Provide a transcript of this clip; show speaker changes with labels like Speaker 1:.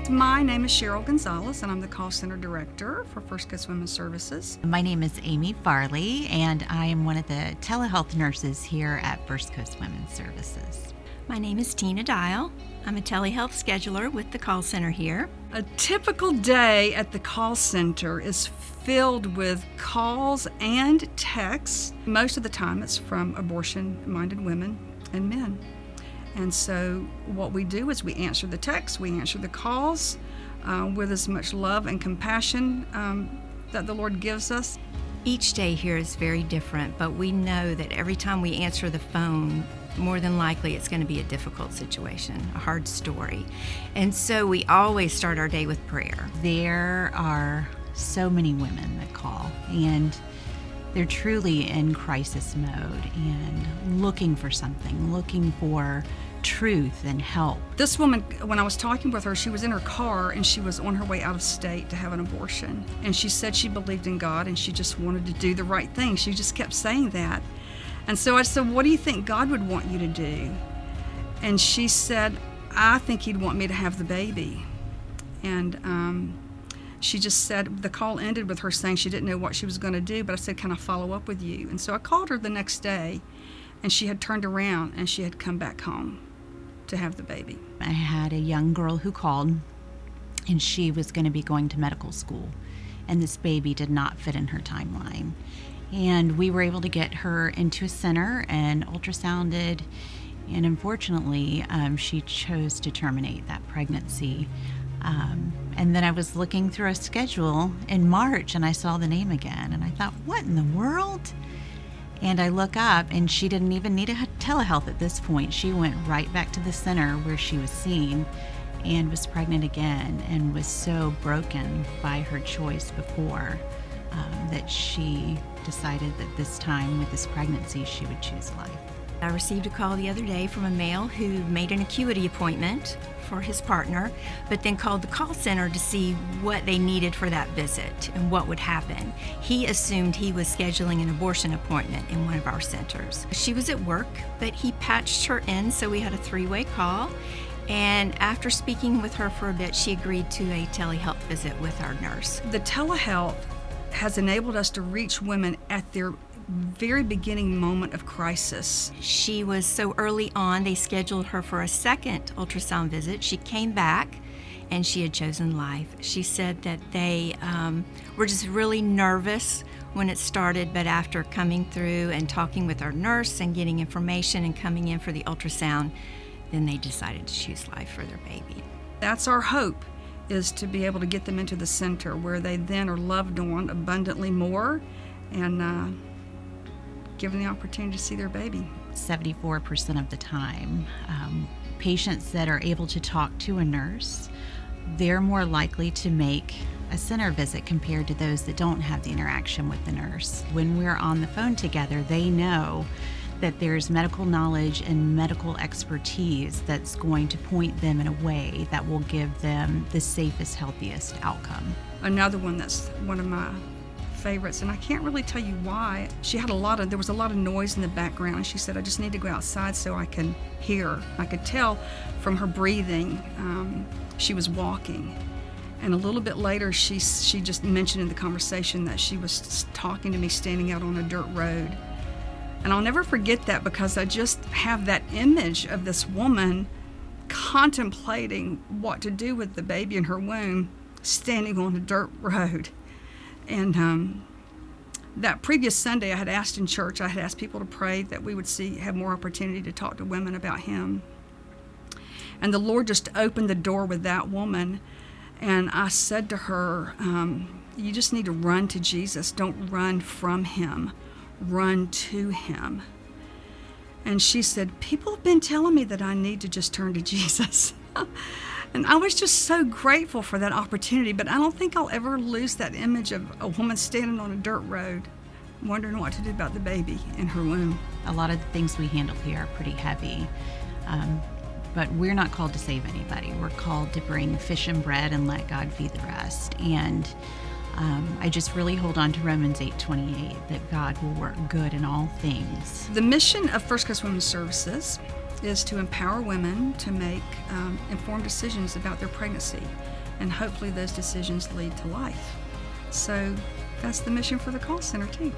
Speaker 1: My name is Cheryl Gonzalez, and I'm the call center director for First Coast Women's Services.
Speaker 2: My name is Amy Farley, and I am one of the telehealth nurses here at First Coast Women's Services.
Speaker 3: My name is Tina Dial. I'm a telehealth scheduler with the call center here.
Speaker 1: A typical day at the call center is filled with calls and texts. Most of the time it's from abortion-minded women and men. And so what we do is we answer the texts, we answer the calls with as much love and compassion that the Lord gives us.
Speaker 3: Each day here is very different, but we know that every time we answer the phone, more than likely it's going to be a difficult situation, a hard story. And so we always start our day with prayer.
Speaker 2: There are so many women that call, and they're truly in crisis mode and looking for something, looking for truth and help.
Speaker 1: This woman, when I was talking with her, she was in her car and she was on her way out of state to have an abortion. And she said she believed in God and she just wanted to do the right thing. She just kept saying that. And so I said, what do you think God would want you to do? And she said, I think He'd want me to have the baby. And she just said, the call ended with her saying she didn't know what she was going to do, but I said, can I follow up with you? And so I called her the next day, and she had turned around and she had come back home to have the baby.
Speaker 2: I had a young girl who called, and she was going to be going to medical school, and this baby did not fit in her timeline. And we were able to get her into a center and ultrasounded, and unfortunately, she chose to terminate that pregnancy. And then I was looking through a schedule in March, and I saw the name again, and I thought, what in the world? And I look up, and she didn't even need a telehealth at this point. She went right back to the center where she was seen and was pregnant again, and was so broken by her choice before that she decided that this time with this pregnancy she would choose life.
Speaker 3: I received a call the other day from a male who made an acuity appointment for his partner, but then called the call center to see what they needed for that visit and what would happen. He assumed he was scheduling an abortion appointment in one of our centers. She was at work, but he patched her in, so we had a three-way call. And after speaking with her for a bit, she agreed to a telehealth visit with our nurse.
Speaker 1: The telehealth has enabled us to reach women at their very beginning moment of crisis.
Speaker 3: She was so early on, they scheduled her for a second ultrasound visit. She came back and she had chosen life. She said that they were just really nervous when it started, but after coming through and talking with our nurse and getting information and coming in for the ultrasound, then they decided to choose life for their baby.
Speaker 1: That's our hope, is to be able to get them into the center where they then are loved on abundantly more and given the opportunity to see their baby.
Speaker 2: 74% of the time, patients that are able to talk to a nurse, they're more likely to make a center visit compared to those that don't have the interaction with the nurse. When we're on the phone together, they know that there's medical knowledge and medical expertise that's going to point them in a way that will give them the safest, healthiest outcome.
Speaker 1: Another one that's one of my favorites, and I can't really tell you why. There was a lot of noise in the background, and she said, I just need to go outside so I can hear. I could tell from her breathing she was walking. And a little bit later, she just mentioned in the conversation that she was talking to me standing out on a dirt road. And I'll never forget that, because I just have that image of this woman contemplating what to do with the baby in her womb, standing on a dirt road. And that previous Sunday, I had asked in church, I had asked people to pray that we would have more opportunity to talk to women about Him. And the Lord just opened the door with that woman. And I said to her, you just need to run to Jesus. Don't run from Him. Run to Him. And she said, people have been telling me that I need to just turn to Jesus. And I was just so grateful for that opportunity, but I don't think I'll ever lose that image of a woman standing on a dirt road, wondering what to do about the baby in her womb.
Speaker 2: A lot of the things we handle here are pretty heavy, but we're not called to save anybody. We're called to bring fish and bread and let God feed the rest. And I just really hold on to Romans 8:28, that God will work good in all things.
Speaker 1: The mission of First Coast Women's Services is to empower women to make informed decisions about their pregnancy, and hopefully those decisions lead to life. So that's the mission for the call center too.